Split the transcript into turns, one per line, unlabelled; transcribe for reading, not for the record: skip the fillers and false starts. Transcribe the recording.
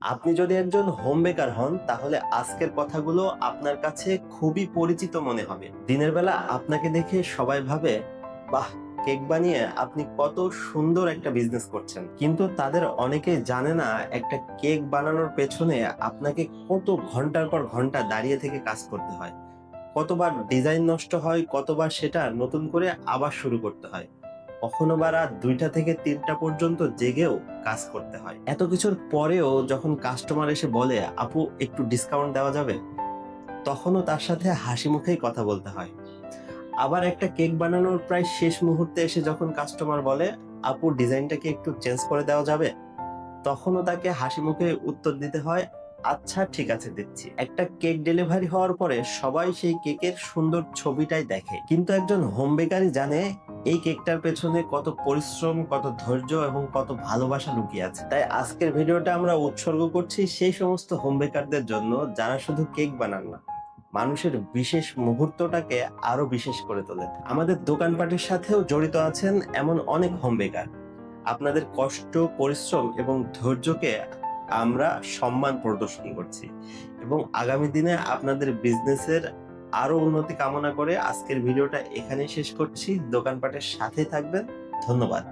আপনি যদি একজন হোম বেকার হন তাহলে আজকের কথাগুলো আপনার কাছে খুবই পরিচিত মনে হবে। দিনের বেলা আপনাকে দেখে সবাই ভাবে, বাহ, কেক বানিয়ে আপনি কত সুন্দর একটা বিজনেস করছেন। কিন্তু তাদের অনেকেই জানে না একটা কেক বানানোর পেছনে আপনাকে কত ঘন্টার পর ঘন্টা দাঁড়িয়ে থেকে কাজ করতে হয়, কতবার ডিজাইন নষ্ট হয়, কতবার সেটা নতুন করে আবার শুরু করতে হয়, কখনো বা রাত 2টা থেকে 3টা পর্যন্ত জেগেও কাজ করতে হয়। এত কিছুর পরেও যখন কাস্টমার এসে বলে, আপু একটু ডিসকাউন্ট দেওয়া যাবে, তখনও তার সাথে হাসি মুখেই কথা বলতে হয়। আবার একটা কেক বানানোর প্রায় শেষ মুহূর্তে এসে যখন কাস্টমার বলে, আপু ডিজাইনটাকে একটু চেঞ্জ করে দেওয়া যাবে, তখনও তাকে হাসি মুখে উত্তর দিতে হয়, আচ্ছা ঠিক আছে দিচ্ছি। একটা কেক ডেলিভারি হওয়ার পরে সবাই সেই কেকের সুন্দর ছবিটাই দেখে, কিন্তু একজন হোম বেকারই জানে এই কেকটার পেছনে কত পরিশ্রম, কত ধৈর্য এবং কত ভালোবাসা লুকিয়ে আছে। তাই আজকের ভিডিওটা আমরা উৎসর্গ করছি সেই সমস্ত হোম বেকারদের জন্য যারা শুধু কেক বানান না, মানুষের বিশেষ মুহূর্তটাকে আরো বিশেষ করে তোলেন। আমাদের দোকানপাটের সাথেও জড়িত আছেন এমন অনেক হোম বেকার। আপনাদের কষ্ট, পরিশ্রম এবং ধৈর্যকে আমরা সম্মান প্রদর্শন করছি এবং আগামী দিনে আপনাদের বিজনেসের আরো উন্নতি কামনা করে আজকের ভিডিওটা এখানেই শেষ করছি। দোকানপাটের সাথে থাকবেন। ধন্যবাদ।